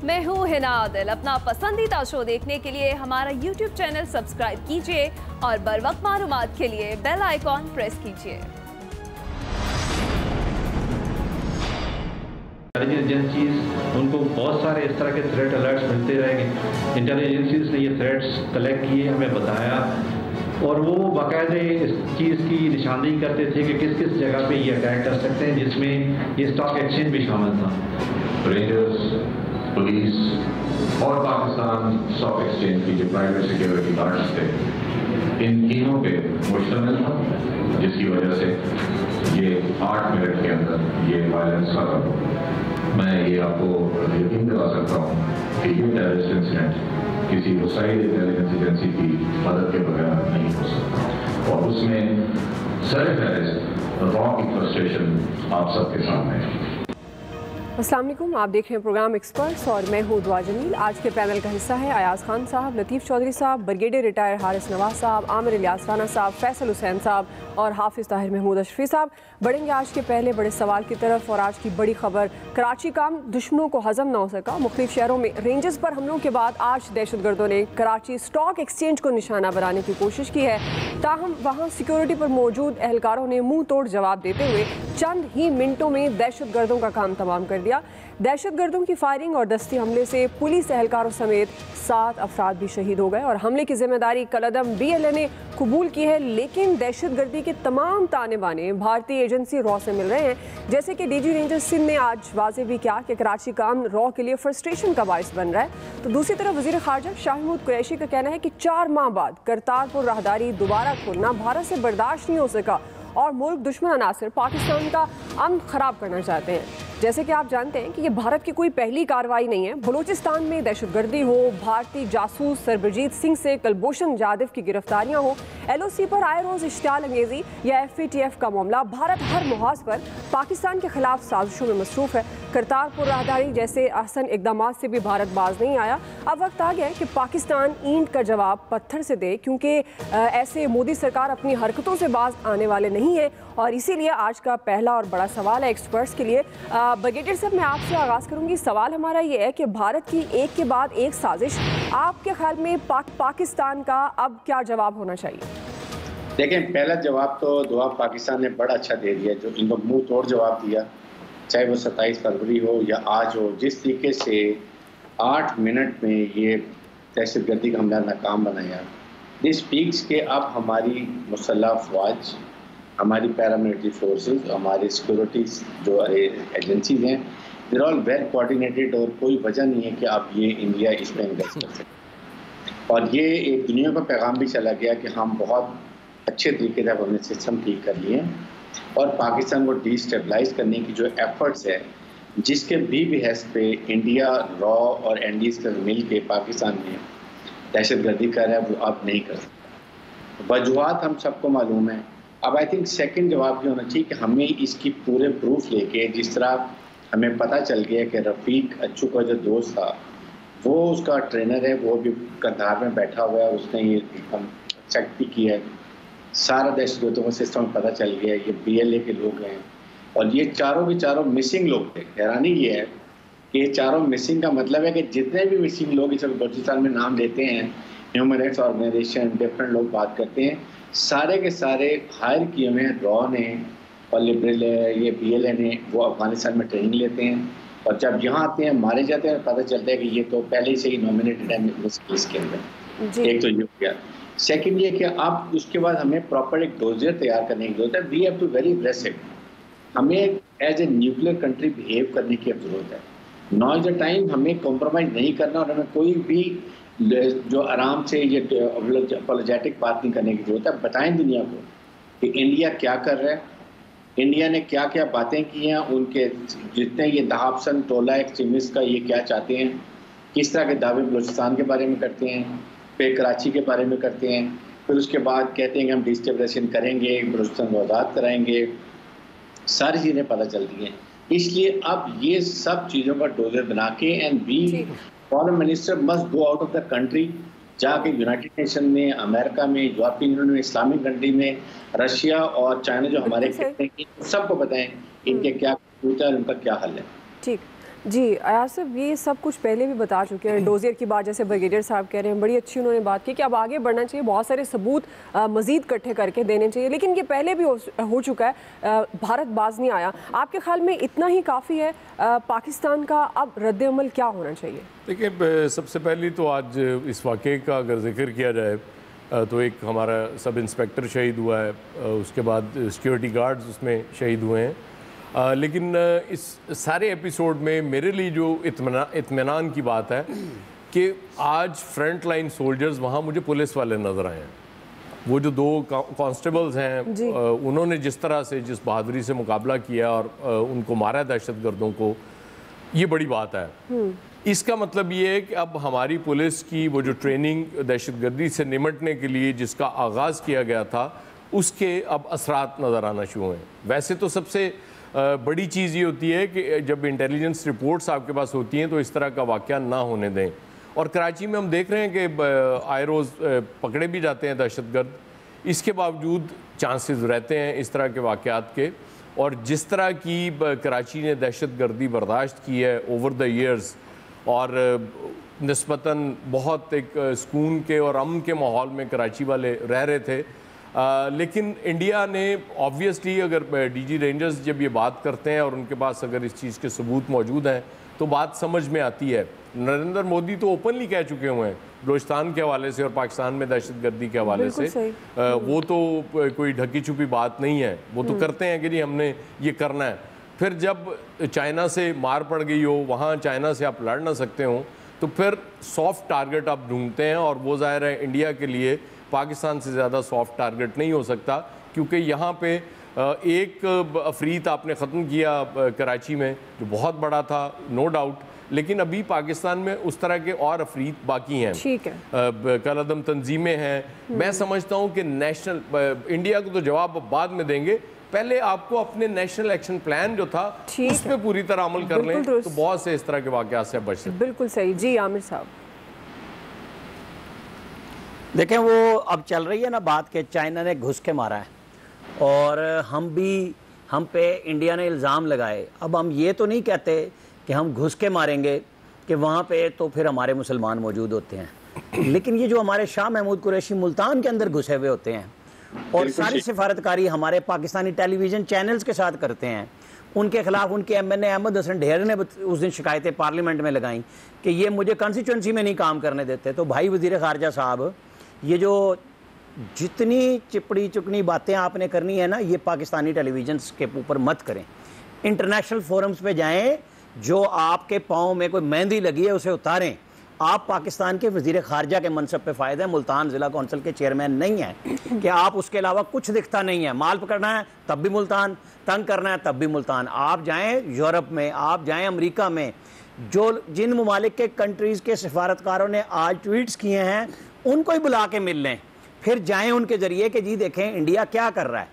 मैं हूँ हिना आदिल। अपना पसंदीदा शो देखने के लिए हमारा YouTube चैनल सब्सक्राइब कीजिए और बर वक्त मालूमात के लिए बेल आइकॉन प्रेस कीजिए। इंटेलिजेंस एजेंसीज उनको बहुत सारे इस तरह के थ्रेट अलर्ट्स मिलते रहेंगे। इंटेलिजेंस एजेंसीज ने ये थ्रेट्स कलेक्ट किए, हमें बताया और वो बाकायदे इस चीज़ की निशानदेही करते थे कि किस किस जगह पे ये अटैक कर सकते हैं, जिसमें ये स्टॉक एक्सचेंज भी शामिल था। रेंजर्स, पुलिस और पाकिस्तान स्टॉक एक्सचेंज की जो प्राइवेट सिक्योरिटी गार्ड्स थे, इन तीनों पे मुश्तमिल था, जिसकी वजह से ये 8 मिनट के अंदर ये वायलेंस हुआ। मैं ये आपको यकीन दिला सकता हूँ कि ये टेररिस्ट इंसिडेंट किसी वसाइल इंटेलिजेंस एजेंसी की मदद के बगैर नहीं हो सकता और उसमें सरफहरिस्त रॉ की फ्रस्ट्रेशन आप सबके सामने है। अस्सलाम वालेकुम, आप देख रहे हैं प्रोग्राम एक्सपर्ट्स और मैं हूँ दुआ जमील। आज के पैनल का हिस्सा है अयाज खान साहब, लतीफ़ चौधरी साहब, ब्रिगेडियर रिटायर हारिस नवाज साहब, आमिर इलियास राना साहब, फैसल हुसैन साहब और हाफिज़ ताहिर महमूद अशरफी साहब। बढ़ेंगे आज के पहले बड़े सवाल की तरफ और आज की बड़ी खबर, कराची काम दुश्मनों को हजम न हो सका। मुख्तलिफ शहरों में रेंजर्स पर हमलों के बाद आज दहशतगर्दों ने कराची स्टॉक एक्सचेंज को निशाना बनाने की कोशिश की है। ताहम वहाँ सिक्योरिटी पर मौजूद एहलकारों ने मुंह तोड़ जवाब देते हुए चंद ही मिनटों में दहशतगर्दों का काम तमाम कर दिया। दहशतगर्दों की फायरिंग और दस्ती हमले से पुलिस एहलकारों समेत 7 अफराद भी शहीद हो गए और हमले की जिम्मेदारी कलअदम BLA ने कबूल की है। लेकिन दहशतगर्दी के तमाम ताने बाने भारतीय एजेंसी रॉ से मिल रहे हैं। जैसे कि DG रेंजर सिंध ने आज वाज़ेह भी किया कि कराची काम रॉ के लिए फ्रस्ट्रेशन का बाइस बन रहा है। तो दूसरी तरफ वज़ीर ख़ारजा शाह महमूद कुरैशी का कहना है कि 4 माह बाद करतारपुर राहदारी दोबारा खोलना भारत से बर्दाश्त नहीं हो सका और मुल्क दुश्मन अनासर पाकिस्तान का अमन ख़राब करना चाहते हैं। जैसे कि आप जानते हैं कि ये भारत की कोई पहली कार्रवाई नहीं है। बलूचिस्तान में दहशतगर्दी हो, भारतीय जासूस सरबजीत सिंह से कुलभूषण जाधव की गिरफ्तारियां हो, LOC पर आए रोज़ इश्तियाल अंगेज़ी या FATF का मामला, भारत हर मुहाज पर पाकिस्तान के खिलाफ साजिशों में मसरूफ़ है। करतारपुर राहदारी जैसे अहसन इकदाम से भी भारत बाज नहीं आया। अब वक्त आ गया है कि पाकिस्तान ईंट का जवाब पत्थर से दे, क्योंकि ऐसे मोदी सरकार अपनी हरकतों से बाज आने वाले नहीं है। और इसीलिए आज का पहला और बड़ा सवाल है एक्सपर्ट्स के लिए। ब्रिगेडियर साहब, मैं आपसे आगाज़ करूंगी। सवाल हमारा ये है कि भारत की एक के बाद एक साजिश, आपके ख्याल में पाकिस्तान का अब क्या जवाब होना चाहिए? देखें, पहला जवाब तो दुआ पाकिस्तान ने बड़ा अच्छा दे दिया, जो इनको मुंह तोड़ जवाब दिया, चाहे वो 27 फरवरी हो या आज हो। जिस तरीके से 8 मिनट में ये दहशतगर्दी का हमला नाकाम बनाया, दिस स्पीक्स के अब हमारी मुसल्लह अफवाज, हमारी पैरामिलिट्री फोर्सेस, हमारी सिक्योरिटी जो एजेंसीज हैं, देर ऑल वेल कोऑर्डिनेटेड और कोई वजह नहीं है कि अब ये इंडिया इसमें इन्वेस्ट कर सके। और ये एक दुनिया का पैगाम भी चला गया कि हम बहुत अच्छे तरीके से अपने सिस्टम ठीक कर लिए और पाकिस्तान को डिस्टेबलाइज करने की जो एफर्ट्स है, जिसके भी हैस पे इंडिया रॉ और NDs का मिल के पाकिस्तान में दहशतगर्दी कर रहा है, वो अब नहीं कर सकता। वजूहात हम सबको मालूम है। अब आई थिंक सेकंड जवाब ये होना चाहिए कि हमें इसकी पूरे प्रूफ लेके, जिस तरह हमें पता चल गया कि रफ़ीक अच्छू का जो दोस्त था वो उसका ट्रेनर है, वो भी कंधार में बैठा हुआ है, उसने ये चेक भी किया है, सारा दहशतगर्दों का सिस्टम पता चल गया है, ये BLA के लोग हैं और ये चारों के चारों मिसिंग लोग थे। हैरानी ये है कि ये चारों मिसिंग का मतलब है कि जितने भी मिसिंग लोग इस बलूचिस्तान में नाम लेते हैं, ह्यूमन राइट्स ऑर्गेनाइजेशन, डिफरेंट लोग बात करते हैं, सारे के सारे हायर किए हुए हैं रॉ ने और लिबरल ये BLA ने। वो अफगानिस्तान में ट्रेनिंग लेते हैं और जब यहाँ आते हैं मारे जाते हैं, पता चलता है कि ये तो पहले से ही नॉमिनेटेड है इस केस के अंदर। एक तो ये हो गया। सेकेंड ये कि अब उसके बाद हमें प्रॉपर एक डोजियर तैयार करने की जरूरत है। We have to very aggressive, हमें as a nuclear country behave करने की जरूरत है। नाउ इज द टाइम, हमें कॉम्प्रोमाइज नहीं करना और हमें कोई भी जो आराम से ये अपोलोजेटिक बात नहीं करने की जरूरत है। बताएं दुनिया को कि इंडिया क्या कर रहा है, इंडिया ने क्या क्या बातें की हैं, उनके जितने ये दहापसन टोला एक्सट्रीमिस्ट का ये क्या चाहते हैं, किस तरह के दावे बलूचिस्तान के बारे में करते हैं, फिर कराची के बारे में करते हैं, फिर उसके बाद कहते हैं कि हम डिस्टेबलाइजेशन करेंगे, बलूचिस्तान को आज़ाद कराएंगे, सारी चीज़ें पता चलती हैं। इसलिए अब ये सब चीज़ों का डोजर बना के and be foreign minister must go out of the country, जाके यूनाइटेड नेशन में, अमेरिका में, यूरोपियन यूनियन में, इस्लामिक कंट्री में, रशिया और चाइना जो हमारे सबको बताएं इनके क्या फ्यूचर, उनका क्या हल है। ठीक, जी अयाज साहब, ये सब कुछ पहले भी बता चुके हैं। डोजियर की बात जैसे ब्रिगेडियर साहब कह रहे हैं, बड़ी अच्छी उन्होंने बात की कि अब आगे बढ़ना चाहिए, बहुत सारे सबूत मज़ीद इकट्ठे करके देने चाहिए, लेकिन ये पहले भी हो चुका है, भारत बाज नहीं आया। आपके ख्याल में इतना ही काफ़ी है? पाकिस्तान का अब रद्द-ए-अमल क्या होना चाहिए? देखिए, सबसे पहले तो आज इस वाक़े का अगर जिक्र किया जाए तो एक हमारा सब इंस्पेक्टर शहीद हुआ है, उसके बाद सिक्योरिटी गार्ड्स उसमें शहीद हुए हैं। लेकिन इस सारे एपिसोड में मेरे लिए जो इत्मीनान की बात है कि आज फ्रंट लाइन सोल्जर्स वहाँ मुझे पुलिस वाले नज़र आए हैं। वो जो 2 कांस्टेबल्स हैं, उन्होंने जिस तरह से, जिस बहादुरी से मुकाबला किया और उनको मारा दहशतगर्दों को, ये बड़ी बात है। इसका मतलब ये है कि अब हमारी पुलिस की वो जो ट्रेनिंग दहशतगर्दी से निमटने के लिए जिसका आगाज़ किया गया था, उसके अब असरात नज़र आना शुरू हैं। वैसे तो सबसे बड़ी चीज़ ये होती है कि जब इंटेलिजेंस रिपोर्ट्स आपके पास होती हैं तो इस तरह का वाक़या ना होने दें। और कराची में हम देख रहे हैं कि आए रोज़ पकड़े भी जाते हैं दहशतगर्द, इसके बावजूद चांसेस रहते हैं इस तरह के वाक़यात के। और जिस तरह की कराची ने दहशतगर्दी बर्दाश्त की है ओवर द ईयर्स, और निस्बतन बहुत एक सुकून के और अमन के माहौल में कराची वाले रह रहे थे, लेकिन इंडिया ने ऑब्वियसली, अगर डीजी रेंजर्स जब ये बात करते हैं और उनके पास अगर इस चीज़ के सबूत मौजूद हैं तो बात समझ में आती है। नरेंद्र मोदी तो ओपनली कह चुके हुए हैं बलोचिस्तान के हवाले से और पाकिस्तान में दहशतगर्दी के हवाले से, वो तो कोई ढकी छुपी बात नहीं है, वो तो करते हैं कि जी हमने ये करना है। फिर जब चाइना से मार पड़ गई हो, वहाँ चाइना से आप लड़ ना सकते हो, तो फिर सॉफ्ट टारगेट आप ढूंढते हैं, और वो ज़ाहिर है इंडिया के लिए पाकिस्तान से ज़्यादा सॉफ्ट टारगेट नहीं हो सकता, क्योंकि यहाँ पे एक अफरीत आपने ख़त्म किया कराची में जो बहुत बड़ा था, नो डाउट, लेकिन अभी पाकिस्तान में उस तरह के और अफरीत बाकी हैं, ठीक है, कलअदम तंजीमें हैं। मैं समझता हूँ कि नेशनल इंडिया को तो जवाब बाद में देंगे, पहले आपको अपने नेशनल एक्शन प्लान जो था उस पर पूरी तरह अमल कर लें तो बहुत से इस तरह के वाक़यात से बच सकते। बिल्कुल सही। जी आमिर साहब, देखें, वो अब चल रही है ना बात कि चाइना ने घुस के मारा है और हम पे इंडिया ने इल्ज़ाम लगाए। अब हम ये तो नहीं कहते कि हम घुस के मारेंगे कि वहाँ पे तो फिर हमारे मुसलमान मौजूद होते हैं, लेकिन ये जो हमारे शाह महमूद कुरैशी मुल्तान के अंदर घुसे हुए होते हैं और सारी सिफारतकारी हमारे पाकिस्तानी टेलीविज़न चैनल्स के साथ करते हैं, उनके खिलाफ उनके MNA अहमद हसन ढेर ने उस दिन शिकायतें पार्लियामेंट में लगाई कि ये मुझे कॉन्स्टिट्यूंसी में नहीं काम करने देते। तो भाई वज़ीर ख़ारजा साहब, ये जो जितनी चिपड़ी चुकनी बातें आपने करनी है ना, ये पाकिस्तानी टेलीविज़न के ऊपर मत करें। इंटरनेशनल फोरम्स पे जाएं, जो आपके पाँव में कोई मेहंदी लगी है उसे उतारें। आप पाकिस्तान के वज़ीर ख़ारजा के मनसब पे फ़ायदा है, मुल्तान ज़िला कौंसिल के चेयरमैन नहीं हैं कि आप उसके अलावा कुछ दिखता नहीं है। माल पकड़ना है तब भी मुल्तान, तंग करना है तब भी मुल्तान। आप जाएँ यूरोप में, आप जाएँ अमरीका में, जिन ममालिक के कंट्रीज़ के सिफारतकारों ने आज ट्वीट्स किए हैं उनको ही बुला के मिल लें, फिर जाएं उनके ज़रिए कि जी देखें इंडिया क्या कर रहा है।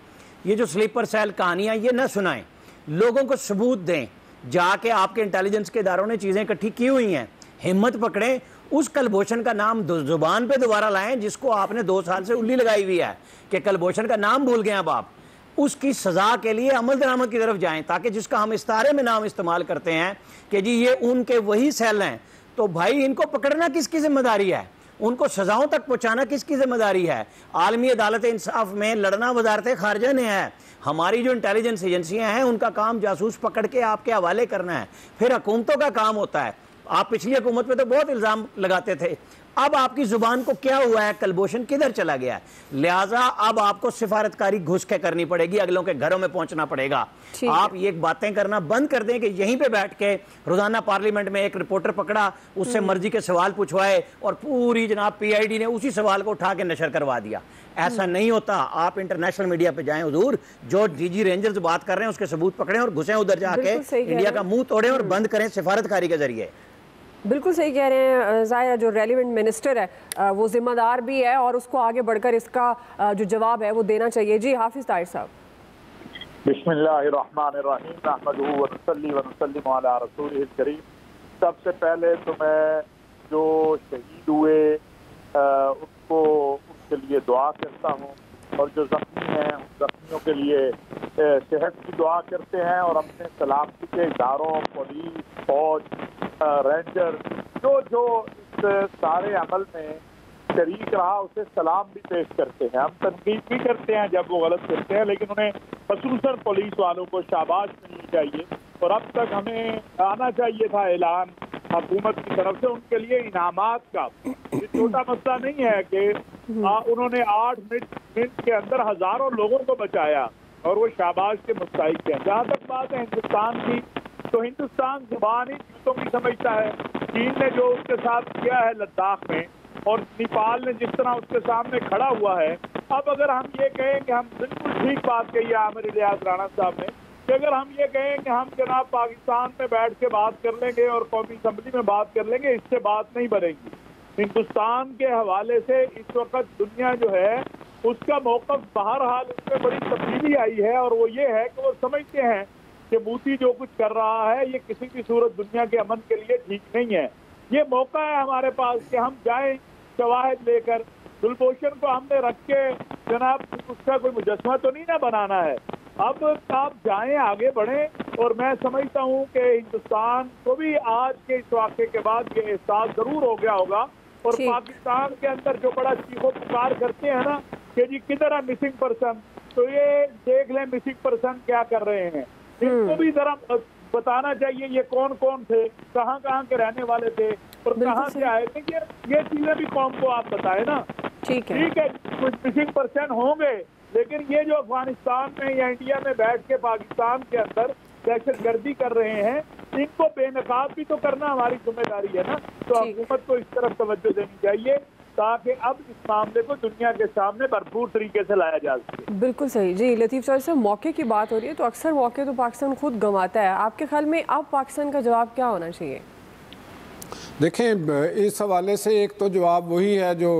ये जो स्लीपर सेल कहानियाँ ये ना सुनाएं, लोगों को सबूत दें। जाके आपके इंटेलिजेंस के इदारों ने चीज़ें इकट्ठी की हुई हैं, हिम्मत पकड़ें, उस कलभूषण का नाम जुबान पे दोबारा लाएं जिसको आपने 2 साल से उल्ली लगाई हुई है कि कलभूषण का नाम भूल गए अब आप। उसकी सज़ा के लिए अमल दरामद की तरफ जाएं, ताकि जिसका हम इस्तारे में नाम इस्तेमाल करते हैं कि जी ये उनके वही सेल हैं, तो भाई इनको पकड़ना किसकी जिम्मेदारी है, उनको सजाओं तक पहुंचाना किसकी जिम्मेदारी है। आलमी अदालत इंसाफ में लड़ना वजारत खारजा ने है। हमारी जो इंटेलिजेंस एजेंसियां हैं उनका काम जासूस पकड़ के आपके हवाले करना है, फिर हुकूमतों का काम होता है। आप पिछली हुकूमत पे तो बहुत इल्ज़ाम लगाते थे, अब आपकी जुबान को क्या हुआ है, कलभूषण किधर चला गया है। लिहाजा अब आपको सिफारतकारी घुस के करनी पड़ेगी, अगलों के घरों में पहुंचना पड़ेगा। आप ये बातें करना बंद कर दें कि यहीं पे बैठ के रोजाना पार्लियामेंट में एक रिपोर्टर पकड़ा, उससे मर्जी के सवाल पूछवाए और पूरी जनाब PID ने उसी सवाल को उठा के नशर करवा दिया। ऐसा नहीं होता। आप इंटरनेशनल मीडिया पे जाएं हुजूर, जो DG रेंजर्स बात कर रहे हैं उसके सबूत पकड़ें और घुसें उधर जाके इंडिया का मुंह तोड़ें और बंद करें सिफारतकारी के जरिए। बिल्कुल सही कह रहे हैं ज़ाहिर, जो रेलिवेंट मिनिस्टर है वो जिम्मेदार भी है और उसको आगे बढ़कर इसका जो जवाब है वो देना चाहिए। जी हाफिज़ ताहिर साहब। बिस्मिल्लाहिर्रहमानिर्रहीम, नहमदुहु व नसल्ली व नसल्लिमु अला रसूलिहिल करीम। सबसे पहले तो मैं जो शहीद हुए उनको उनके लिए दुआ करता हूँ और जो जख्मी हैं उन जख्मियों के लिए सेहत की दुआ करते हैं और अपने सलामती के इदारों, पुलिस, फौज, रेंजर जो इस सारे अमल में शरीक रहा उसे सलाम भी पेश करते हैं। हम तनकीद भी करते हैं जब वो गलत करते हैं, लेकिन उन्हें खसूसन पुलिस वालों को शाबाश मिलनी चाहिए। और अब तक हमें आना चाहिए था ऐलान हुकूमत की तरफ से उनके लिए इनामात का। ये छोटा मसला नहीं है कि उन्होंने 8 मिनट के अंदर हजारों लोगों को बचाया और वो शाबाश के मुस्तहिक हैं। जहाँ तक बात है हिंदुस्तान की, तो हिंदुस्तान जुबान ही चीज़ों की समझता है। चीन ने जो उसके साथ किया है लद्दाख में और नेपाल ने जिस तरह उसके सामने खड़ा हुआ है, अब अगर हम ये कहें कि हम बिल्कुल ठीक बात कही है आमिर इलियास राणा साहब ने कि अगर हम ये कहें कि हम जनाब पाकिस्तान में बैठ के बात कर लेंगे और कौमी असम्बली में बात कर लेंगे, इससे बात नहीं बनेगी। हिंदुस्तान के हवाले से इस वक्त दुनिया जो है उसका मौक़िफ़ बहरहाल उसमें बड़ी तब्दीली आई है और वो ये है कि वो समझते हैं कि मोदी जो कुछ कर रहा है ये किसी भी सूरत दुनिया के अमन के लिए ठीक नहीं है। ये मौका है हमारे पास कि हम जाएं शवाहिद लेकर। गुलभूषण को हमने रख के जनाब उसका कोई मुजस्समा तो नहीं ना बनाना है। अब आप जाएं, आगे बढ़ें। और मैं समझता हूं कि हिंदुस्तान को भी आज के इस वाक़े के बाद ये एहसास ज़रूर हो गया होगा। और पाकिस्तान के अंदर जो बड़ा चीखो पुकार करते हैं ना कि जी किधर है मिसिंग पर्सन, तो ये देख लें मिसिंग पर्सन क्या कर रहे हैं। इनको भी जरा बताना चाहिए ये कौन कौन थे, कहाँ कहाँ के रहने वाले थे और कहाँ से आए थे। ये चीजें भी कौम को आप बताएं ना। ठीक है कुछ मिसिंग पर्सन होंगे, लेकिन ये जो अफगानिस्तान में या इंडिया में बैठ के पाकिस्तान के अंदर दहशतगर्दी कर रहे हैं, इनको बेनकाब भी तो करना हमारी जिम्मेदारी है ना। तो हुकूमत को इस तरफ तवज्जो देनी चाहिए ताकि अब इस मामले को दुनिया के सामने भरपूर तरीके से लाया जा सके। बिल्कुल सही जी। लतीफ़ चौधरी साहब, मौके की बात हो रही है तो अक्सर मौके तो पाकिस्तान खुद गंवाता है। आपके ख्याल में अब पाकिस्तान का जवाब क्या होना चाहिए? देखें, इस हवाले से एक तो जवाब वही है जो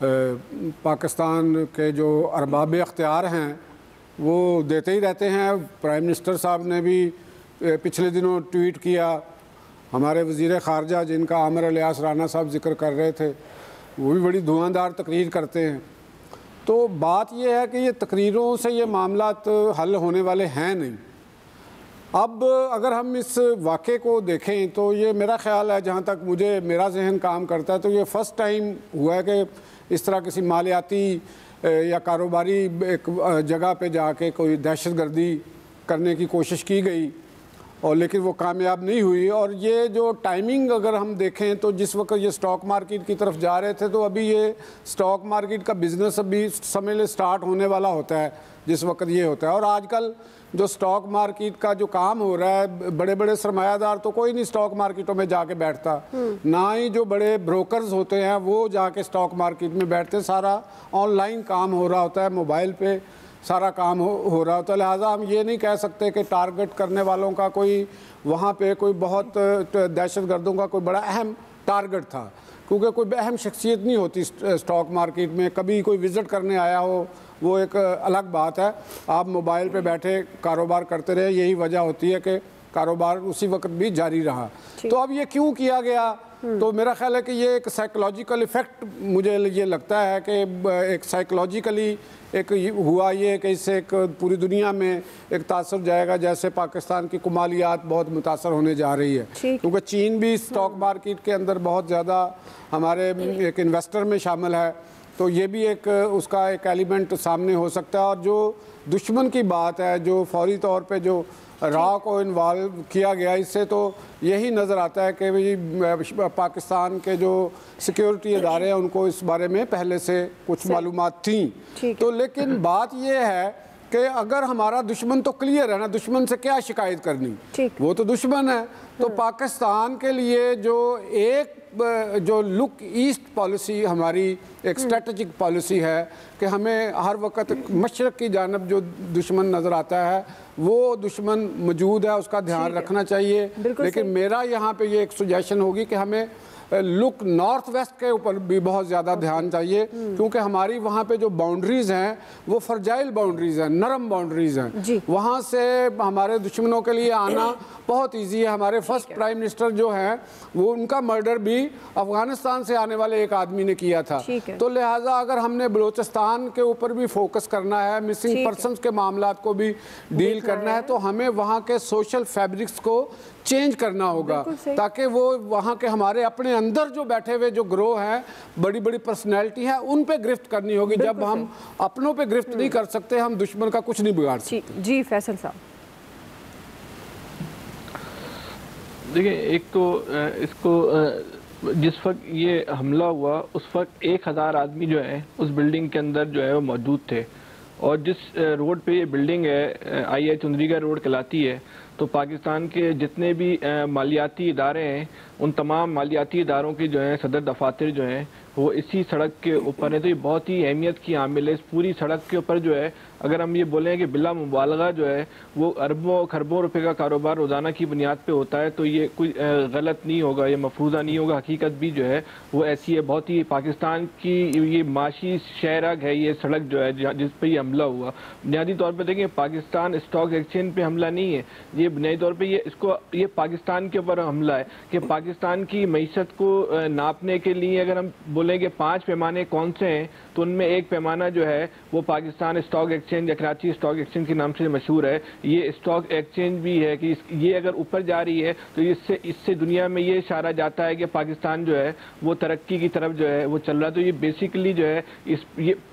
पाकिस्तान के जो अरबाब अख्तियार हैं वो देते ही रहते हैं। प्राइम मिनिस्टर साहब ने भी पिछले दिनों ट्वीट किया, हमारे वज़ीर ख़ारजा जिनका आमिर इलियास राणा साहब जिक्र कर रहे थे, वो भी बड़ी धुआंधार तकरीर करते हैं। तो बात यह है कि ये तकरीरों से ये मामलात हल होने वाले हैं नहीं। अब अगर हम इस वाक़े को देखें तो ये मेरा ख़्याल है, जहाँ तक मुझे मेरा जहन काम करता है, तो ये फ़र्स्ट टाइम हुआ है कि इस तरह किसी मालियाती या कारोबारी एक जगह पे जाके कोई दहशतगर्दी करने की कोशिश की गई और लेकिन वो कामयाब नहीं हुई। और ये जो टाइमिंग अगर हम देखें तो जिस वक्त ये स्टॉक मार्केट की तरफ जा रहे थे, तो अभी ये स्टॉक मार्केट का बिज़नेस अभी समझ ले स्टार्ट होने वाला होता है जिस वक्त ये होता है। और आजकल जो स्टॉक मार्केट का जो काम हो रहा है, बड़े बड़े सरमायादार तो कोई नहीं स्टॉक मार्केटों में जाके बैठता, ना ही जो बड़े ब्रोकर्स होते हैं वो जाके स्टॉक मार्केट में बैठते। सारा ऑनलाइन काम हो रहा होता है, मोबाइल पे सारा काम हो रहा होता है। लिहाजा हम ये नहीं कह सकते कि टारगेट करने वालों का कोई वहाँ पे कोई बहुत दहशतगर्दों का कोई बड़ा अहम टारगेट था, क्योंकि कोई अहम शख्सियत नहीं होती स्टॉक मार्केट में। कभी कोई विज़िट करने आया हो वो एक अलग बात है, आप मोबाइल पे बैठे कारोबार करते रहे, यही वजह होती है कि कारोबार उसी वक्त भी जारी रहा। तो अब ये क्यों किया गया, तो मेरा ख्याल है कि ये एक साइकोलॉजिकल इफ़ेक्ट मुझे ये लगता है कि एक साइकोलॉजिकली एक हुआ ये कि इससे एक पूरी दुनिया में एक तासर जाएगा, जैसे पाकिस्तान की कुमालियात बहुत मुतासर होने जा रही है, क्योंकि चीन भी स्टॉक मार्केट के अंदर बहुत ज़्यादा हमारे एक इन्वेस्टर में शामिल है। तो ये भी एक उसका एक एलिमेंट सामने हो सकता है। और जो दुश्मन की बात है, जो फौरी तौर पे जो रॉ को इन्वॉल्व किया गया, इससे तो यही नज़र आता है कि भाई पाकिस्तान के जो सिक्योरिटी इदारे हैं उनको इस बारे में पहले से कुछ मालूमात थी। तो लेकिन बात यह है कि अगर हमारा दुश्मन तो क्लियर है ना, दुश्मन से क्या शिकायत करनी, वो तो दुश्मन है। तो पाकिस्तान के लिए जो लुक ईस्ट पॉलिसी हमारी एक स्ट्रेटजिक पॉलिसी है कि हमें हर वक्त मशरक़ की जानब जो दुश्मन नज़र आता है वो दुश्मन मौजूद है, उसका ध्यान रखना चाहिए। लेकिन मेरा यहाँ पे ये एक सुजेशन होगी कि हमें लुक नॉर्थ वेस्ट के ऊपर भी बहुत ज़्यादा ध्यान चाहिए, क्योंकि हमारी वहाँ पे जो बाउंड्रीज़ हैं वो फर्जाइल बाउंड्रीज़ हैं, नरम बाउंड्रीज़ हैं। वहाँ से हमारे दुश्मनों के लिए आना बहुत ईजी है। हमारे फर्स्ट प्राइम मिनिस्टर जो हैं वो उनका मर्डर भी अफगानिस्तान से आने वाले एक आदमी ने किया था। तो लिहाजा अगर हमने बलूचिस्तान के ऊपर भी फोकस करना है, मिसिंग पर्सनस के मामला को भी डील करना है, तो हमें वहाँ के सोशल फैब्रिक्स को चेंज करना होगा ताकि वो वहाँ के हमारे अपने अंदर जो बैठे हुए जो ग्रोह हैं, बड़ी बड़ी पर्सनैलिटी हैं, उन पे गिरफ्त करनी होगी। जब हम अपनों पे गिरफ्त नहीं कर सकते, हम दुश्मन का कुछ नहीं बिगाड़ सकते। जी फैसल साहब, देखिए, एक तो इसको जिस वक्त ये हमला हुआ उस वक्त 1000 आदमी जो है उस बिल्डिंग के अंदर जो है वो मौजूद थे, और जिस रोड पे ये बिल्डिंग है आई चुंदरीगढ़ रोड कहलाती है, तो पाकिस्तान के जितने भी मालियाती इदारे हैं उन तमाम मालियाती इदारों की जो है सदर दफातर जो हैं वो इसी सड़क के ऊपर है। तो ये बहुत ही अहमियत की आमिल है। इस पूरी सड़क के ऊपर जो है अगर हम ये बोलें कि बिला मुबालगा जो है वो अरबों खरबों रुपए का कारोबार रोज़ाना की बुनियाद पे होता है, तो ये कोई गलत नहीं होगा, ये मफरूज़ा नहीं होगा। हकीकत भी जो है वो ऐसी है। बहुत ही पाकिस्तान की ये माशी शहरग है ये सड़क जो है जिस पर ये हमला हुआ। बुनियादी तौर पर देखें, पाकिस्तान स्टॉक एक्सचेंज पे हमला नहीं है, ये बुनियादी तौर पर ये पाकिस्तान के ऊपर हमला है कि पाकिस्तान की मईशत को नापने के लिए अगर हम बोलें कि 5 पैमाने कौन से हैं, तो उनमें एक पैमाना जो है वो पाकिस्तान स्टॉक एक्सचेंज या कराची स्टॉक एक्सचेंज के नाम से मशहूर है। ये स्टॉक एक्सचेंज भी है कि ये अगर ऊपर जा रही है तो इससे दुनिया में ये इशारा जाता है कि पाकिस्तान जो है वो तरक्की की तरफ जो है वो चल रहा है। तो ये बेसिकली जो है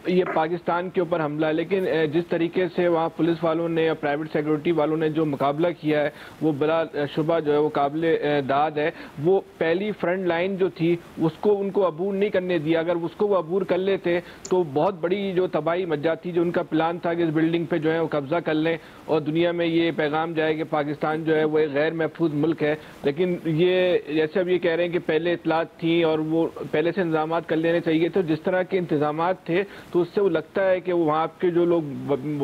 ये पाकिस्तान के ऊपर हमला है। लेकिन जिस तरीके से वहाँ पुलिस वालों ने या प्राइवेट सिक्योरिटी वालों ने जो मुकाबला किया है वो बला शुबा जो है वो काबिल दाद है। वो पहली फ्रंट लाइन जो थी उसको उनको अबूर नहीं करने दिया। अगर उसको वो अबूर कर लेते तो बहुत बड़ी जो तबाही मच जाती। जो उनका प्लान था कि इस बिल्डिंग पे जो है वो कब्जा कर लें और दुनिया में ये पैगाम जाए कि पाकिस्तान जो है वो एक गैर महफूज मुल्क है। लेकिन ये जैसे अब ये कह रहे हैं कि पहले इतलात थी और वो पहले से इंतजाम कर लेने चाहिए थे। जिस तरह के इंतजाम थे तो उससे वो लगता है कि वहाँ के जो लोग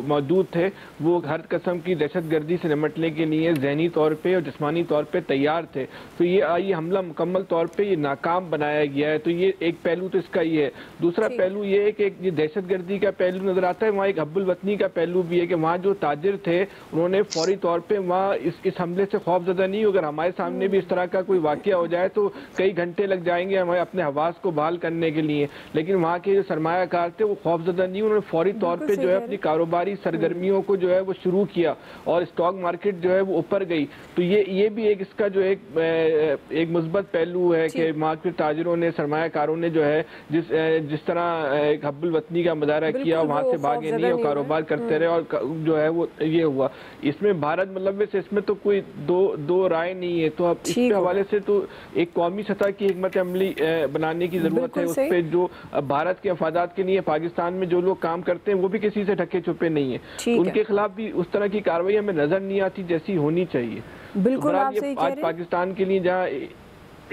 मौजूद थे वो हर किस्म की दहशत गर्दी से निपटने के लिए जहनी तौर पर और जिस्मानी तौर पर तैयार थे। तो ये हमला मुकम्मल तौर पर ये नाकाम बनाया गया है। तो ये एक पहलू तो इसका ये है। दूसरा पहलू ये है कि ये दहशत गर्दी का पहलू नजर आता है। वहाँ एक हब्बुल वतनी का पहलू भी है कि वहाँ जो ताजिर थे उन्होंने फौरी तौर पे वहाँ इस हमले से खौफजदा नहीं। अगर हमारे सामने भी इस तरह का कोई वाकया हो जाए तो कई घंटे लग जाएंगे हमें अपने हवास को बहाल करने के लिए। लेकिन वहाँ के जो सरमायाकार थे वो खौफजदा नहीं, उन्होंने फौरी तौर पर जो है अपनी कारोबारी सरगर्मियों को जो है वो शुरू किया और स्टॉक मार्केट जो है वो ऊपर गई। तो ये भी एक इसका जो एक मुस्बत पहलू है कि वहाँ के ताजिरों ने सरमायाकारों ने जो है जिस तरह एक हब्बुल वतनी का मुजाहरा किया, वहाँ से भागे नहीं और कारोबार करते रहे और जो है वो ये हुआ। इसमें भारत मतलब से इसमें तो कोई दो राय नहीं है। तो अब इसके हवाले से तो एक कौमी सतह की हिकमत अमली बनाने की जरूरत है। उस पर जो भारत के अफादात के लिए पाकिस्तान में जो लोग काम करते हैं वो भी किसी से ढके छुपे नहीं है। उनके खिलाफ भी उस तरह की कार्रवाई हमें नजर नहीं आती जैसी होनी चाहिए। बिल्कुल आप सही कह रहे हैं। आज पाकिस्तान के लिए जहाँ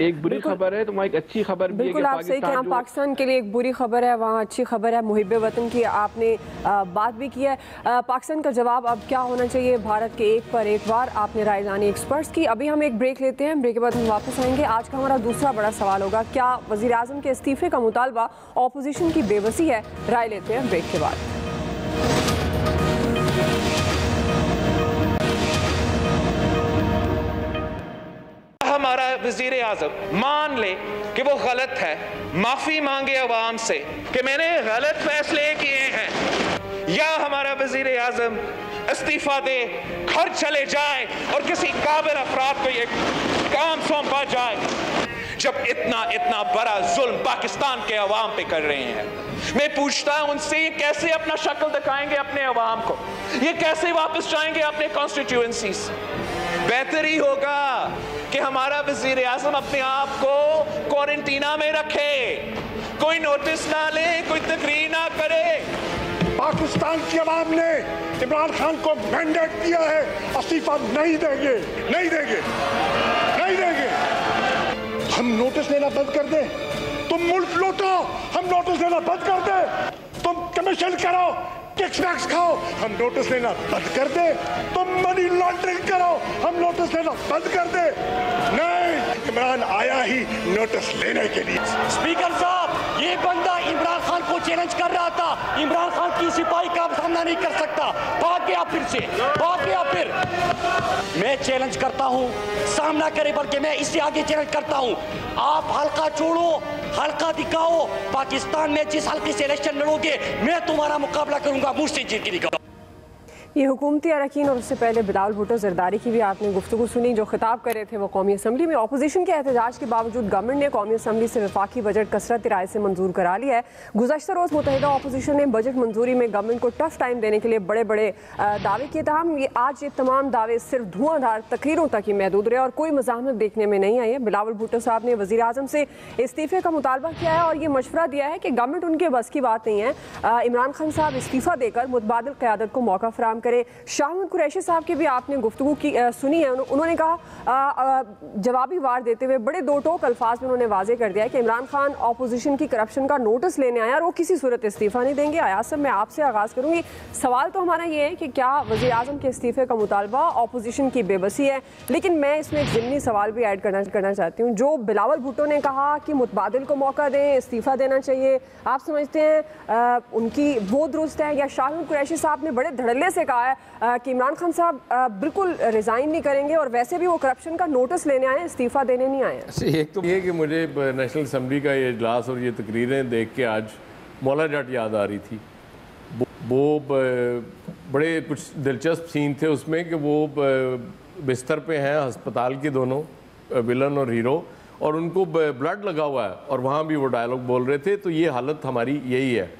एक बुरी खबर है तो वहाँ एक अच्छी खबर भी है कि पाकिस्तान के लिए एक बुरी खबर है, वहाँ अच्छी खबर है। मुहिब्बे वतन की आपने बात भी की है। पाकिस्तान का जवाब अब क्या होना चाहिए भारत के एक पर एक बार आपने राय जानी एक्सपर्ट्स की। अभी हम एक ब्रेक लेते हैं, ब्रेक के बाद हम वापस आएंगे। आज का हमारा दूसरा बड़ा सवाल होगा, क्या वज़ीर आज़म के इस्तीफे का मुतालबा ऑपोजिशन की बेबसी है? राय लेते हैं ब्रेक के बाद। हमारा वजीर आज़म मान ले कि वो गलत है, माफी मांगे अवाम से कि मैंने गलत फैसले किए हैं, या हमारा वजीर आज़म इस्तीफा दे, घर चले जाए और किसी काबिल अफराद को ये काम सौंपा जाए। जब इतना बड़ा जुल्म पाकिस्तान के अवाम पे कर रहे हैं, मैं पूछता हूं उनसे, ये कैसे अपना शक्ल दिखाएंगे अपने अवाम को? ये कैसे वापस जाएंगे अपने कॉन्स्टिट्यूएंसी से? बेहतर ही होगा कि हमारा वजीर आज़म अपने आप को क्वारंटीना में रखे, कोई नोटिस ना ले, कोई तकरीर ना करे। पाकिस्तान की आवाम ने इमरान खान को मैंडेट दिया है, इस्तीफा नहीं देंगे, नहीं देंगे, नहीं देंगे। हम नोटिस लेना बंद कर दें, तुम मुल्क लूटो, हम नोटिस लेना बंद कर दें। तुम कमीशन करो, किकबैक्स खाओ, हम नोटिस लेना बंद कर दे। तुम मनी लॉन्ड्रिंग करो, हम नोटिस लेना बंद कर दे। नहीं, इमरान आया ना ही नोटिस लेने के लिए। स्पीकर साहब, ये बंदा इमरान खान को चैलेंज कर रहा था, इमरान खान की सिपाही का सामना नहीं कर सकता, भाग गया फिर से, भाग गया फिर। मैं चैलेंज करता हूँ, सामना करे, बल्कि मैं इससे आगे चैलेंज करता हूँ, आप हल्का छोड़ो, हल्का दिखाओ, पाकिस्तान में जिस हल्के से इलेक्शन लड़ोगे मैं तुम्हारा मुकाबला करूंगा, मुझसे जीत के दिखाओ। ये हुकूमती अरकान और उससे पहले बिलावल भुट्टो जरदारी की भी आपने गुफ्तगू सुनी, जो खिताब कर रहे थे वो कौमी असम्बली में। अपोजिशन के एहतजाज के बावजूद गवर्नमेंट ने कौमी असम्बली से वफाकी बजट कसरत राय से मंजूर करा लिया है। गुज़श्ता रोज़ मुत्तहिदा अपोजिशन ने बजट मंजूरी में गवर्नमेंट को टफ टाइम देने के लिए बड़े बड़े दावे किए। तमाम आज ये तमाम दावे सिर्फ धुआंधार तकरीरों तक ही महदूद रहे और कोई मज़ाहमत देखने में नहीं आई है। बिलावल भुट्टो साहब ने वज़ीर आज़म से इस्तीफ़े का मुतालबा किया है और ये मशवरा दिया है कि गवर्नमेंट उनके बस की बात नहीं है, इमरान खान साहब इस्तीफ़ा देकर मुतबादिल क़यादत को मौका फराहम करे। शाह कुरैशी साहब की भी आपने गुफ्तगू की सुनी है, उन्होंने कहा जवाबी वार देते हुए बड़े दो टोक अल्फाज में उन्होंने वाजे कर दिया है कि इमरान खान ऑपोजिशन की करप्शन का नोटिस लेने आया और वो किसी सूरत इस्तीफा नहीं देंगे। अयाज साहब, मैं आपसे आगाज़ करूंगी। सवाल तो हमारा ये है कि क्या वज़ीर आज़म के इस्तीफे का मुतालबा ऑपोजिशन की बेबसी है, लेकिन मैं इसमें एक ज़िमनी सवाल भी ऐड करना चाहती हूँ। जो बिलावल भुट्टो ने कहा कि मुतबादिल को मौका दें, इस्तीफा देना चाहिए, आप समझते हैं उनकी वो दुरुस्त है, या शाह कुरैशी साहब ने बड़े धड़ल्ले से कहा है कि इमरान खान साहब बिल्कुल रिज़ाइन नहीं करेंगे और वैसे भी वो करप्शन का नोटिस लेने आए, इस्तीफ़ा देने नहीं आए? एक तो ये कि मुझे नेशनल असम्बली का ये इजलास और ये तकरीरें देख के आज मौला जट याद आ रही थी। वो बड़े कुछ दिलचस्प सीन थे उसमें कि वो बिस्तर पे हैं अस्पताल के दोनों, विलन और हीरो, और उनको ब्लड लगा हुआ है और वहाँ भी वो डायलॉग बोल रहे थे। तो ये हालत हमारी यही है।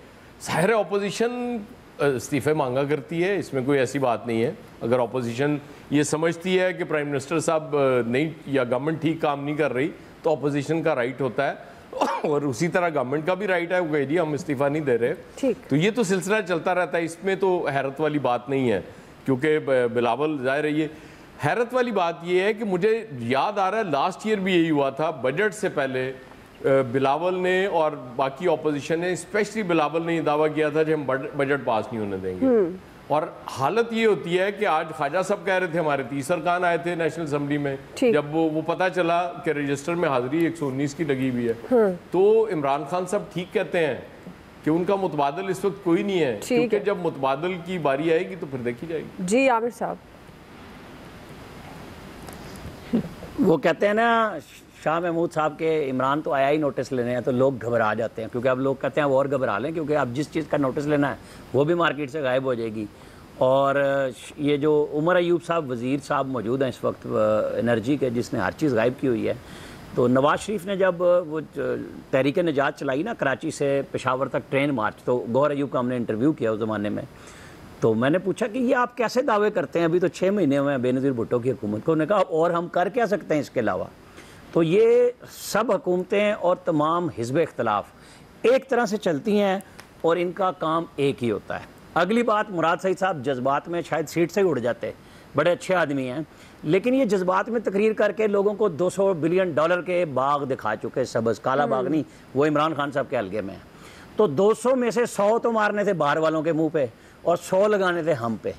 ज़ाहिर है अपोजिशन इस्तीफ़े मांगा करती है, इसमें कोई ऐसी बात नहीं है। अगर अपोजिशन ये समझती है कि प्राइम मिनिस्टर साहब नहीं या गवर्नमेंट ठीक काम नहीं कर रही तो अपोजिशन का राइट होता है और उसी तरह गवर्नमेंट का भी राइट है वो कह जी हम इस्तीफ़ा नहीं दे रहे। तो ये तो सिलसिला चलता रहता है, इसमें तो हैरत वाली बात नहीं है। क्योंकि बिलावल ज़ाहिर है, ये हैरत वाली बात ये है कि मुझे याद आ रहा है लास्ट ईयर भी यही हुआ था। बजट से पहले बिलावल ने और बाकी ऑपोजिशन ने, स्पेशली बिलावल ने ये दावा किया था कि हम बजट पास नहीं होने देंगे। और हालत ये होती है कि आज ख्वाजा साहब कह रहे थे, हमारे 30 अरकान आए थे नेशनल असम्बली में, जब वो पता चला कि रजिस्टर में हाजिरी 119 की लगी हुई है, तो इमरान खान साहब ठीक कहते हैं कि उनका मुतबादिल इस वक्त कोई नहीं है, क्योंकि जब मुतबादिल की बारी आएगी तो फिर देखी जाएगी। जी आमिर साहब, वो कहते हैं ना शाह महमूद साहब के इमरान तो आया ही नोटिस लेने हैं, तो लोग घबरा जाते हैं, क्योंकि अब लोग कहते हैं वो और घबरा लें, क्योंकि अब जिस चीज़ का नोटिस लेना है वो भी मार्केट से गायब हो जाएगी। और ये जो उमर अयूब साहब वज़ीर साहब मौजूद हैं इस वक्त एनर्जी के, जिसने हर चीज़ गायब की हुई है, तो नवाज शरीफ ने जब वो तहरीक निजात चलाई ना कराची से पेशावर तक ट्रेन मार्च, तो गौहर अयूब का हमने इंटरव्यू किया उस ज़माने में, तो मैंने पूछा कि ये आप कैसे दावे करते हैं, अभी तो 6 महीने हुए हैं बेनज़ीर भुट्टो की हुकूमत को। उन्होंने कहा और हम कर क्या सकते हैं इसके अलावा। तो ये सब हुकूमतें और तमाम हिज़्ब इख्तलाफ एक तरह से चलती हैं और इनका काम एक ही होता है। अगली बात, मुराद सईद साहब जज्बात में शायद सीट से ही उड़ जाते, बड़े अच्छे आदमी हैं, लेकिन ये जज्बात में तकरीर करके लोगों को $200 बिलियन के बाग दिखा चुके, सबज काला बाग नहीं, वो इमरान खान साहब के हल्के में है। तो 200 में से 100 तो मारने थे बाहर वालों के मुँह पे और 100 लगाने थे हम पे।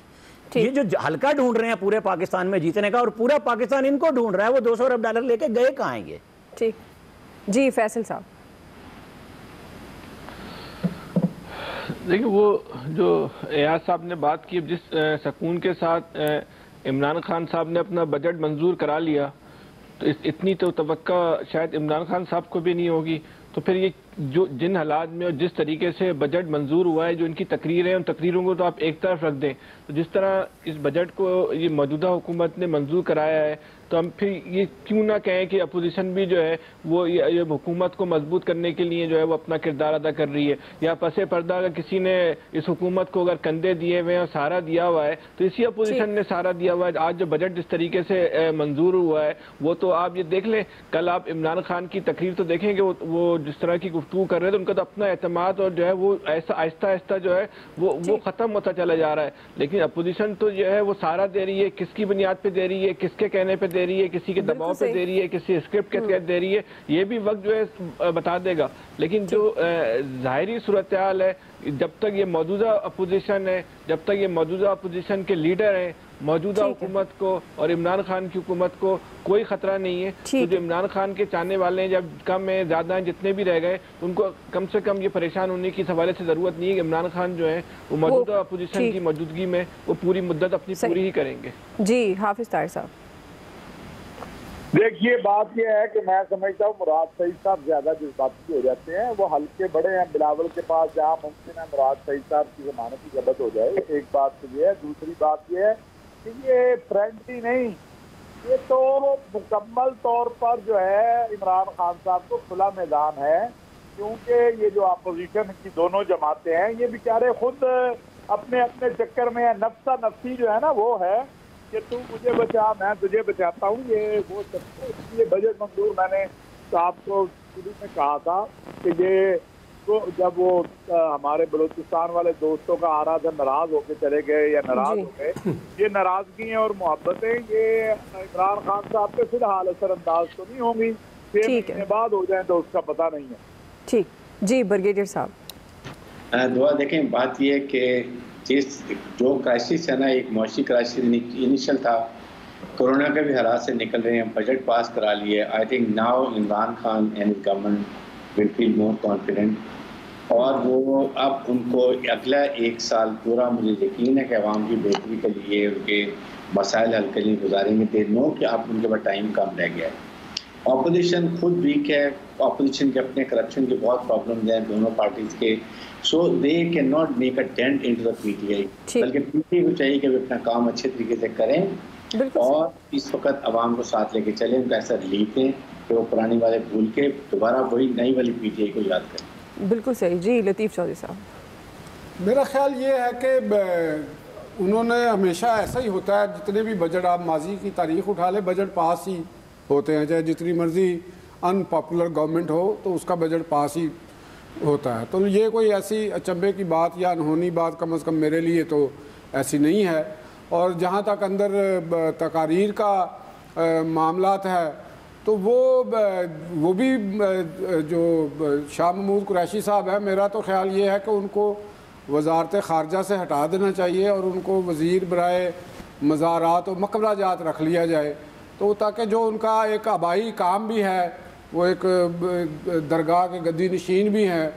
ये जो हल्का ढूंढ रहे हैं पूरे पाकिस्तान में जीतने का, और पूरा पाकिस्तान इनको ढूंढ रहा है, वो $200 अरब लेके गए कहाँ ये? ठीक जी फैसल साहब, देखिए वो जो एयाज साहब ने बात की, जिस सकून के साथ इमरान खान साहब ने अपना बजट मंजूर करा लिया, तो इतनी तो तवक्का शायद इमरान खान साहब को भी नहीं होगी। तो फिर ये जो जिन हालात में और जिस तरीके से बजट मंजूर हुआ है, जो इनकी तकरीर है, उन तकरीरों को तो आप एक तरफ रख दें। तो जिस तरह इस बजट को ये मौजूदा हुकूमत ने मंजूर कराया है, तो हम फिर ये क्यों ना कहें कि अपोजिशन भी जो है वो ये हुकूमत को मजबूत करने के लिए जो है वो अपना किरदार अदा कर रही है। या पसे पर्दा अगर किसी ने इस हुकूमत को अगर कंधे दिए हुए हैं, सहारा दिया हुआ है, तो इसी अपोजिशन ने सहारा दिया हुआ है। आज जो बजट जिस तरीके से मंजूर हुआ है, वो तो आप ये देख लें, कल आप इमरान खान की तकरीर तो देखेंगे, वो जिस तरह की गुफ्तगू कर रहे थे, उनका तो अपना एतमाद और जो है वो ऐसा आहिस्ता आहिस्ता जो है वो खत्म होता चला जा रहा है। लेकिन अपोजिशन तो जो है वो सहारा दे रही है, किसकी बुनियाद पे दे रही है, किसके कहने पे दे रही है, किसी के दबाव पे दे रही है, किसी स्क्रिप्ट के तहत दे रही है, ये भी वक्त जो है बता देगा। लेकिन जो ज़ाहिरी सूरत हाल है, जब तक ये मौजूदा अपोजिशन है, जब तक ये मौजूदा अपोजिशन के लीडर हैं, मौजूदा हुकूमत को और इमरान खान की हुकूमत को कोई खतरा नहीं है। तो जो इमरान खान के चाहने वाले हैं, जब कम है ज़्यादा हैं, जितने भी रह गए, उनको कम से कम ये परेशान होने की इस हवाले से ज़रूरत नहीं है कि इमरान खान जो है वो मौजूदा अपोजिशन की मौजूदगी में वो पूरी मुद्दत अपनी पूरी ही करेंगे। जी हाफिज ताहिर साहब, देखिए बात यह है कि मैं समझता हूँ मुराद सईद साहब ज्यादा जज्बाती हो जाते हैं, वो हल्के बड़े हैं। बिलावल के पास जहाँ मुमकिन है मुराद सईद साहब की जमानत की जब्त हो जाए, एक बात तो ये है। दूसरी बात ये है कि ये फ्रेंडली नहीं, ये तो मुकम्मल तौर पर जो है इमरान खान साहब को खुला मैदान है, क्योंकि ये जो अपोजिशन की दोनों जमातें हैं ये बेचारे खुद अपने अपने चक्कर में है। नफ्सा नफ्सी जो है ना वो है कि तू मुझे बचा मैं तुझे बचाता हूँ, ये वो ये बजट मंजूर मैंने आपको शुरू में कहा था कि ये तो जब वो हमारे बलूचिस्तान वाले दोस्तों का आ रहा था, नाराज होके चले गए या नाराज हो गए, ये नाराजगी और मोहब्बतें ये इमरान खान साहब पे फिलहाल असरअंदाज तो नहीं होंगी, 6 महीने बाद हो जाए तो उसका पता नहीं है। ठीक जी ब्रिगेडियर साहब, दुआ देखें, बात ये कि जिस जो क्राइसिस है ना, एक मौशी क्राइसिस इनिशियल था, कोरोना के भी हालात से निकल रहे हैं, बजट पास करा लिए। I think now Imran Khan and government will feel more confident, और वो अब उनको अगला 1 साल पूरा मुझे यकीन है कि आवाम की बेहतरी के लिए, उनके मसाइल हल के लिए गुजारेंगे। दे नो कि अब उनके पास टाइम कम रह गया है। अपोजिशन खुद वीक है, अपोजिशन के अपने करप्शन के बहुत प्रॉब्लम हैं दोनों पार्टीज के, so they can not make a dent into the PTI, बल्कि पीटीआई को चाहिए कि वे अपना काम अच्छे तरीके से करें और इस वक्त आवाम को साथ लेके चलें, उनका ऐसा रिलीफ दें कि वो पुरानी वाले भूल के दोबारा वही नई वाली पीटीआई को याद करें। बिल्कुल सही। जी लतीफ़ चौधरी साहब, मेरा ख्याल ये है कि उन्होंने हमेशा ऐसा ही होता है, जितने भी बजट आप माजी की तारीख उठा ले, बजट पास ही होते हैं, चाहे जितनी मर्जी अनपॉपुलर गवर्नमेंट हो तो उसका बजट पास ही होता है। तो ये कोई ऐसी अचंभे की बात या अनहोनी बात कम से कम मेरे लिए तो ऐसी नहीं है। और जहाँ तक अंदर तकारीर का मामलात है तो वो भी जो शाह महमूद कुरैशी साहब है, मेरा तो ख्याल ये है कि उनको वजारत ख़ारजा से हटा देना चाहिए और उनको वज़ीर बराए मज़ारात और मकबराजात रख लिया जाए, तो ताकि जो उनका एक आबाई काम भी है, वो एक दरगाह के गद्दी नशीन भी हैं,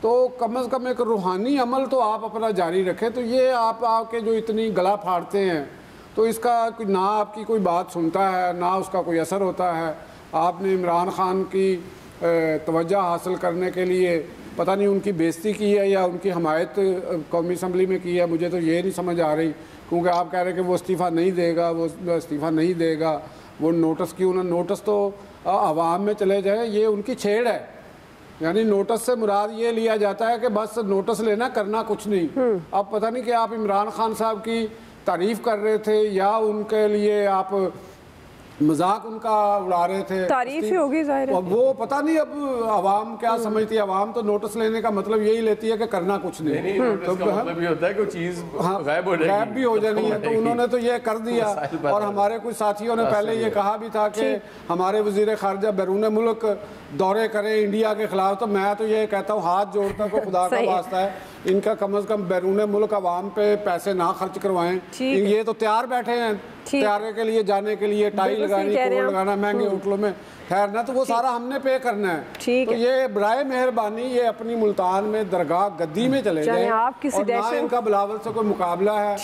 तो कम से कम एक रूहानी अमल तो आप अपना जारी रखें। तो ये आप आके जो इतनी गला फाड़ते हैं तो इसका ना आपकी कोई बात सुनता है, ना उसका कोई असर होता है। आपने इमरान खान की तवज्जो हासिल करने के लिए पता नहीं उनकी बेइज्जती की है या उनकी हमायत कौमी असम्बली में की है, मुझे तो ये नहीं समझ आ रही, क्योंकि आप कह रहे हैं कि वो इस्तीफ़ा नहीं देगा, वो इस्तीफ़ा नहीं देगा, वो नोटिस क्यों ना, नोटिस तो आवाम में चले जाए, ये उनकी छेड़ है। यानी नोटिस से मुराद ये लिया जाता है कि बस नोटिस लेना, करना कुछ नहीं। अब पता नहीं कि आप इमरान खान साहब की तारीफ कर रहे थे या उनके लिए आप मजाक उनका उड़ा रहे थे, तारीफ ही होगी जाहिर है। वो पता नहीं अब आवाम क्या समझती है। आवाम तो नोटिस लेने का मतलब यही लेती है कि करना कुछ नहीं, तो मतलब ये होता है कि चीज गायब हो जाएगी, गायब भी हो जानी है। तो उन्होंने तो ये कर दिया। और हमारे कुछ साथियों ने पहले ये कहा भी था कि हमारे वजीर खारजा बैरून मुल्क दौरे करें इंडिया के खिलाफ, तो मैं तो ये कहता हूँ हाथ जोड़ता को खुदा का वास्ता है, इनका कम से कम बैरून मुल्क आवाम पे पैसे ना खर्च करवाएं। ये तो तैयार बैठे हैं तैयारे के लिए, जाने के लिए, टाई लगानी, कोट लगाना, महंगे होटलों में ठहरना, तो वो सारा हमने पे करना है। तो ये बराए मेहरबानी ये अपनी मुल्तान में दरगाह गद्दी में चले जाए, और ना इनका बिलावल से कोई मुकाबला है।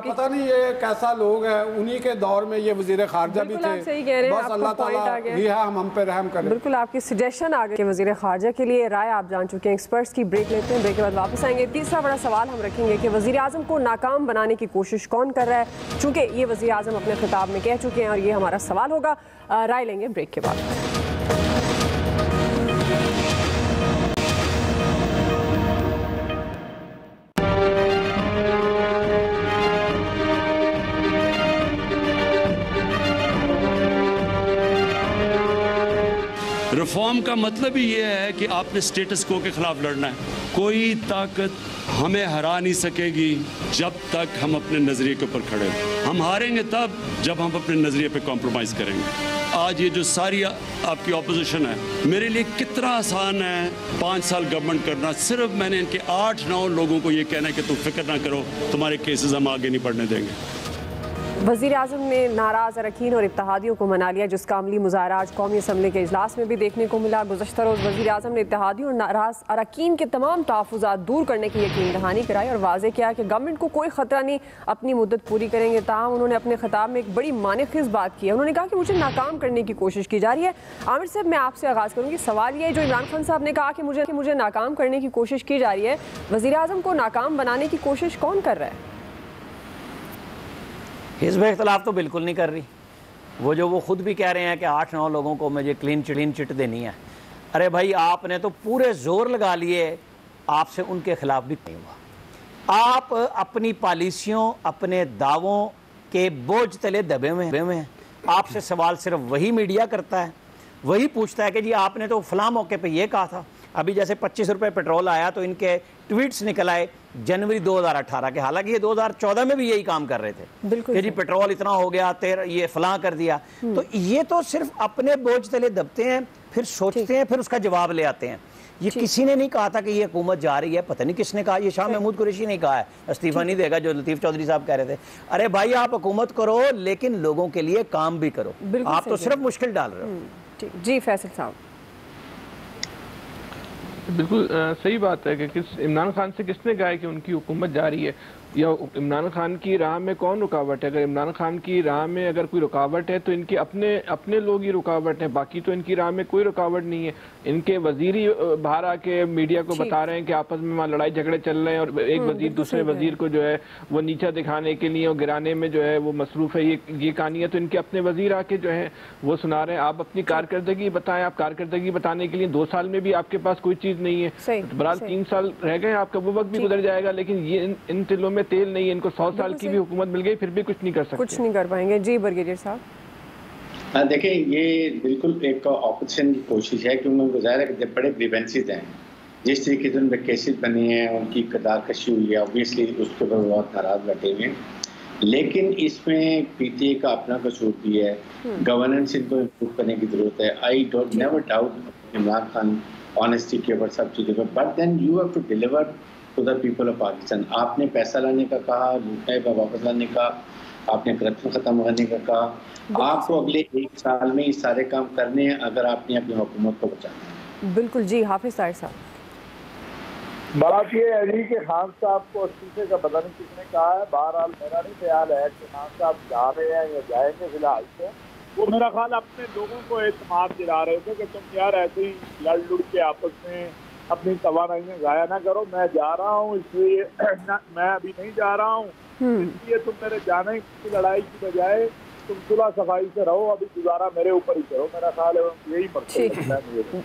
पता नहीं ये कैसा लोग है, उन्हीं के दौर में ये वजीर खारजा भी थे। बस अल्लाह ताला ही है, हम पे रहम करें। बिल्कुल आपकी सजेशन आ गई वजीर खारजा के लिए, राय आप जान चुके हैं। एक्सपर्ट्स की ब्रेक लेते हैं, ब्रेक के बाद वापस आएंगे। तीसरा बड़ा सवाल हम रखेंगे कि वजीर आजम को नाकाम बनाने की कोशिश कौन कर रहा है, चूंकि ये वजीर आजम अपने खिताब में कह चुके हैं, और ये हमारा सवाल होगा। राय लेंगे ब्रेक के बाद। रिफॉर्म का मतलब ही ये है कि आपने स्टेटस को के खिलाफ लड़ना है। कोई ताकत हमें हरा नहीं सकेगी जब तक हम अपने नज़रिए के ऊपर खड़े हैं। हम हारेंगे तब जब हम अपने नज़रिए पे कॉम्प्रोमाइज़ करेंगे। आज ये जो सारी आपकी ऑपोजिशन है, मेरे लिए कितना आसान है 5 साल गवर्नमेंट करना। सिर्फ मैंने इनके 8-9 लोगों को ये कहना है कि तुम फिक्र ना करो, तुम्हारे केसेस हम आगे नहीं बढ़ने देंगे। वज़ीर आज़म ने नाराज़ अरकान और इत्तेहादियों को मना लिया, जिसका अमली मुज़ाहरा आज कौमी असम्बली के इजलास में भी देखने को मिला। गुज़श्ता रोज़ वज़ीर आज़म ने इत्तेहादियों और नाराज़ अरकान के तमाम तहफ़्फ़ुज़ात दूर करने की यकीन दहानी कराई और वाज़े किया कि गवर्नमेंट को कोई ख़तरा नहीं, अपनी मुद्दत पूरी करेंगे। ताहम उन्होंने अपने खिताब में एक बड़ी मानेख़िज़ बात की है। उन्होंने कहा कि मुझे नाकाम करने की कोशिश की जा रही है। आमिर साहब, मैं आपसे आगाज़ करूँगी। सवाल ये जो इमरान खान साहब ने कहा कि मुझे नाकाम करने की कोशिश की जा रही है, वज़ीर आज़म को नाकाम बनाने की कोशिश कौन कर रहा है? हिज़्ब इख्तिलाफ तो बिल्कुल नहीं कर रही। वो खुद भी कह रहे हैं कि 8-9 लोगों को मुझे क्लीन चिट देनी है। अरे भाई, आपने तो पूरे जोर लगा लिए, आपसे उनके खिलाफ भी नहीं हुआ। आप अपनी पॉलिसियों, अपने दावों के बोझ तले दबे हुए हैं। आपसे सवाल सिर्फ वही मीडिया करता है, वही पूछता है कि जी आपने तो फलां मौके पे ये कहा था। अभी जैसे 25 रुपये पेट्रोल आया तो इनके ट्वीट्स निकल आए जनवरी 2018 के, हालांकि ये 2014 में भी यही काम कर रहे थे कि जी पेट्रोल इतना हो गया, ये फलां कर दिया। तो ये तो सिर्फ अपने बोझ तले दबते हैं, फिर सोचते हैं, फिर उसका जवाब ले आते हैं। ये किसी ने नहीं कहा था कि ये हुकूमत जा रही है, पता नहीं किसने कहा। ये शाह महमूद कुरैशी ने कहा है, इस्तीफा नहीं देगा, जो लतीफ़ चौधरी साहब कह रहे थे। अरे भाई, आप हुकूमत करो लेकिन लोगों के लिए काम भी करो, आप तो सिर्फ मुश्किल डाल रहे हो। जी फैसल साहब। बिल्कुल सही बात है कि इमरान खान से किसने कहा है कि उनकी हुकूमत जा रही है, या इमरान खान की राह में कौन रुकावट है? अगर इमरान खान की राह में अगर कोई रुकावट है तो इनके अपने लोग ही रुकावट है, बाकी तो इनकी राह में कोई रुकावट नहीं है। इनके वजीर ही बाहर आके मीडिया को बता रहे हैं कि आपस में लड़ाई झगड़े चल रहे हैं और एक वजीर दूसरे वजीर को जो है वो नीचा दिखाने के लिए और गिराने में जो है वो मसरूफ है। ये कहानी है। तो इनके अपने वजीर आके जो है वो सुना रहे हैं, आप अपनी कारकर्दगी बताएं। आप कारकर्दगी बताने के लिए 2 साल में भी आपके पास कोई चीज नहीं है, बहरहाल 3 साल रह गए, आपका वो वक्त भी गुजर जाएगा, लेकिन ये इन तिलों में तेल नहीं है। इनको 100 साल की भी हुकूमत मिल गई फिर भी कुछ नहीं कर सकते, कुछ नहीं कर पाएंगे। जी ब्रिगेडियर साहब। देखिए, ये बिल्कुल एक ऑपोजिशन की कोशिश है, क्योंकि उनको ज़ाहिर है कि बड़े ग्रीवेंसेस हैं। जिस तरीके से उनके केसेस बने हैं, उनकी कदार कशी हुई है, ऑब्वियसली उसके ऊपर बहुत नाराज बैठे हुए हैं। लेकिन इसमें पीटीए का अपना कसूर भी है, गवर्नेंस इनको इम्प्रूव करने की जरूरत है। I don't never doubt Imran Khan honesty के ऊपर, सब चीज़ों पर, but then you have to deliver to the people of Pakistan. आपने पैसा लाने का कहा, लूटने का वापस लाने का, आपने करप्शन खत्म करने का कहा। आपको अगले 1 साल में ये सारे काम करने हैं अगर आपने अपनी हुकूमत को बचाना है। बिल्कुल जी। हाफिज ताहिर साहब। बात ये है जी कि खान साहब को इस्तीफे का पता नहीं किसने कहा है। बहरहाल मेरा नहीं ख्याल है कि खान साहब जा रहे हैं या जाएंगे फिलहाल से। वो मेरा ख्याल अपने लोगों को एतमाद दिला रहे थे कि तुम यार ऐसे ही लड़ लुड़ के आपस में अपनी तवानाइयाँ ज़ाया ना करो। मैं जा रहा हूँ इसलिए मैं अभी नहीं जा रहा हूँ, इसलिए तुम मेरे जाने की लड़ाई की बजाय तुम सुलह सफाई से रहो, अभी गुजारा मेरे ऊपर ही करो। मेरा ख्याल है यही मकसद।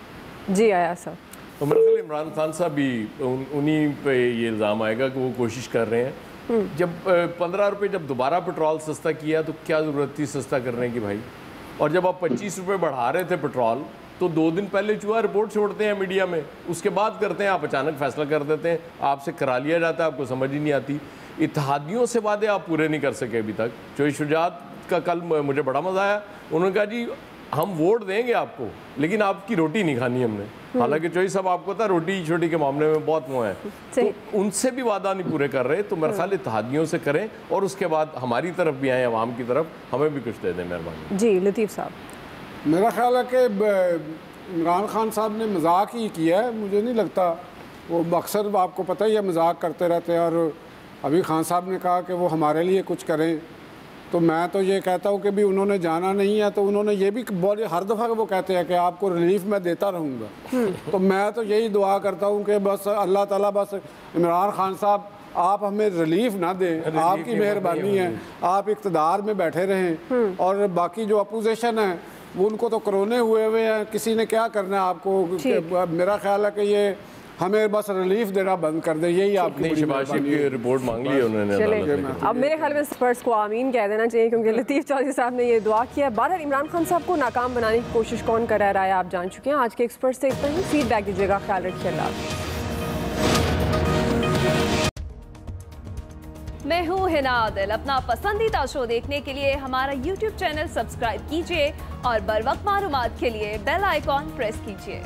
जी आया साहब। तो मेरे ख्याल इमरान खान साहब भी उन्हीं पे ये इल्ज़ाम आएगा कि वो कोशिश कर रहे हैं। जब 15 रुपये जब दोबारा पेट्रोल सस्ता किया तो क्या ज़रूरत थी सस्ता करने की भाई? और जब आप 25 रुपये बढ़ा रहे थे पेट्रोल तो 2 दिन पहले चूहा रिपोर्ट छोड़ते हैं मीडिया में, उसके बाद करते हैं, आप अचानक फैसला कर देते हैं, आपसे करा लिया जाता है, आपको समझ ही नहीं आती। इत्तेहादियों से वादे आप पूरे नहीं कर सके अभी तक। चोई शुजात का कल मुझे बड़ा मज़ा आया, उन्होंने कहा जी हम वोट देंगे आपको लेकिन आपकी रोटी नहीं खानी हमने। हालांकि चोई साहब आपको था रोटी छोटी के मामले में बहुत मुँह है, तो उनसे भी वादा नहीं पूरे कर रहे। तो मेरे ख्याल इत्तेहादियों से करें और उसके बाद हमारी तरफ भी आएँ, अवाम की तरफ, हमें भी कुछ दे दें मेहरबानी। जी लतीफ़ साहब। मेरा ख्याल है कि इमरान खान साहब ने मजाक ही किया है, मुझे नहीं लगता। वो अक्सर आपको पता ही है मजाक करते रहते हैं। और अभी खान साहब ने कहा कि वो हमारे लिए कुछ करें, तो मैं तो ये कहता हूँ कि भी उन्होंने जाना नहीं है, तो उन्होंने ये भी बोले, हर दफ़ा वो कहते हैं कि आपको रिलीफ मैं देता रहूँगा। तो मैं तो यही दुआ करता हूँ कि बस अल्लाह ताला बस इमरान खान साहब आप हमें रिलीफ ना दें, आपकी मेहरबानी है, आप इक़्तिदार में बैठे रहें। और बाकी जो अपोजिशन है वो उनको तो कोरोने हुए हैं, किसी ने क्या करना है आपको। मेरा ख्याल है कि ये हमें बस रिलीफ देना बंद कर दे, यही आपकी रिपोर्ट मांग ली उन्होंने। अब मेरे ख्याल में एक्सपर्ट्स को आमीन कह देना चाहिए, क्योंकि लतीफ़ चौधरी साहब ने ये दुआ किया। बहरहाल इमरान खान साहब को नाकाम बनाने की कोशिश कौन कर रहा है आप जान चुके हैं। आज के एक्सपर्ट से इतना ही, फीडबैक दीजिएगा, ख्याल रखिए, अल्लाह। मैं हूँ हिना आदिल। अपना पसंदीदा शो देखने के लिए हमारा YouTube चैनल सब्सक्राइब कीजिए और बर वक्त मालूमात के लिए बेल आइकॉन प्रेस कीजिए।